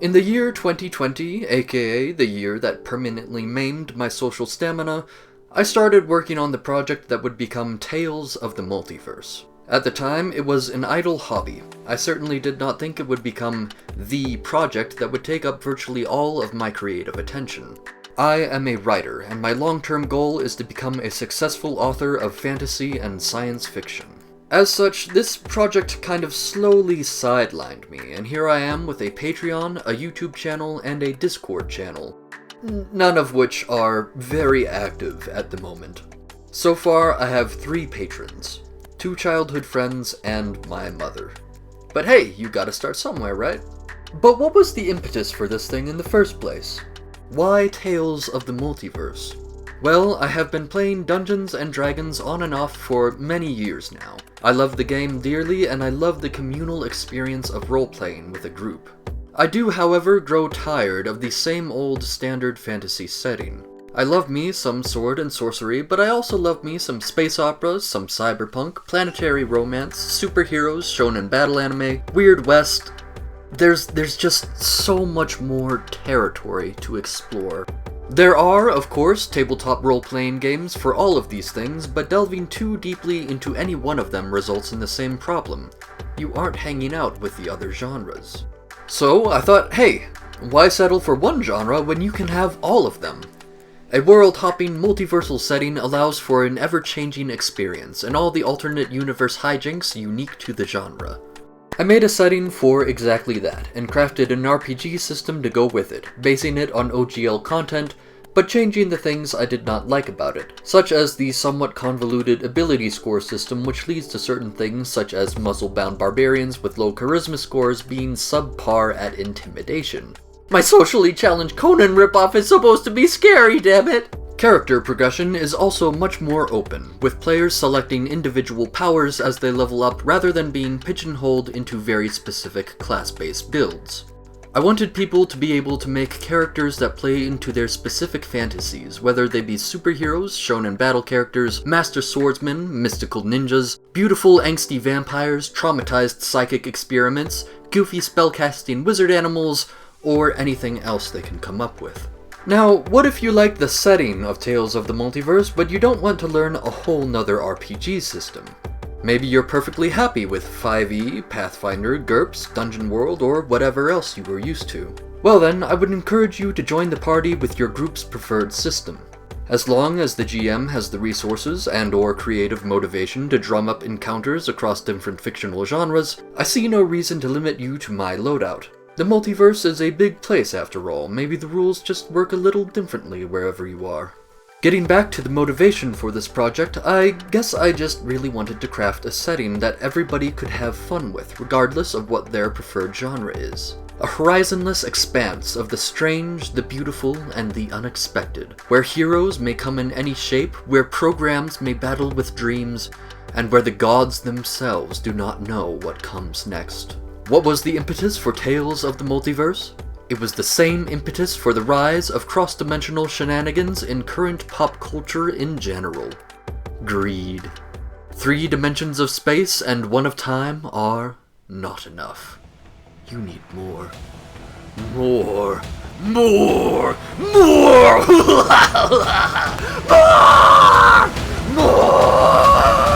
In the year 2020, aka the year that permanently maimed my social stamina, I started working on the project that would become Tales of the Multiverse. At the time, it was an idle hobby. I certainly did not think it would become the project that would take up virtually all of my creative attention. I am a writer, and my long-term goal is to become a successful author of fantasy and science fiction. As such, this project kind of slowly sidelined me, and here I am with a Patreon, a YouTube channel, and a Discord channel, none of which are very active at the moment. So far, I have 3 patrons, 2 childhood friends, and my mother. But hey, you gotta start somewhere, right? But what was the impetus for this thing in the first place? Why Tales of the Multiverse? Well, I have been playing Dungeons & Dragons on and off for many years now. I love the game dearly, and I love the communal experience of role-playing with a group. I do, however, grow tired of the same old standard fantasy setting. I love me some sword and sorcery, but I also love me some space operas, some cyberpunk, planetary romance, superheroes, shonen battle anime, Weird West. There's just so much more territory to explore. There are, of course, tabletop role-playing games for all of these things, but delving too deeply into any one of them results in the same problem. You aren't hanging out with the other genres. So I thought, hey, why settle for one genre when you can have all of them? A world-hopping, multiversal setting allows for an ever-changing experience, and all the alternate universe hijinks unique to the genre. I made a setting for exactly that, and crafted an RPG system to go with it, basing it on OGL content, but changing the things I did not like about it, such as the somewhat convoluted ability score system which leads to certain things such as muzzle-bound barbarians with low charisma scores being subpar at intimidation. My socially challenged Conan ripoff is supposed to be scary, damn it! Character progression is also much more open, with players selecting individual powers as they level up rather than being pigeonholed into very specific class-based builds. I wanted people to be able to make characters that play into their specific fantasies, whether they be superheroes, shonen battle characters, master swordsmen, mystical ninjas, beautiful angsty vampires, traumatized psychic experiments, goofy spellcasting wizard animals, or anything else they can come up with. Now, what if you like the setting of Tales of the Multiverse, but you don't want to learn a whole nother RPG system? Maybe you're perfectly happy with 5e, Pathfinder, GURPS, Dungeon World, or whatever else you were used to. Well then, I would encourage you to join the party with your group's preferred system. As long as the GM has the resources and/or creative motivation to drum up encounters across different fictional genres, I see no reason to limit you to my loadout. The multiverse is a big place after all, maybe the rules just work a little differently wherever you are. Getting back to the motivation for this project, I guess I just really wanted to craft a setting that everybody could have fun with, regardless of what their preferred genre is. A horizonless expanse of the strange, the beautiful, and the unexpected, where heroes may come in any shape, where programs may battle with dreams, and where the gods themselves do not know what comes next. What was the impetus for Tales of the Multiverse? It was the same impetus for the rise of cross-dimensional shenanigans in current pop culture in general. Greed. 3 dimensions of space and 1 of time are not enough. You need more. More. More! More! More! More!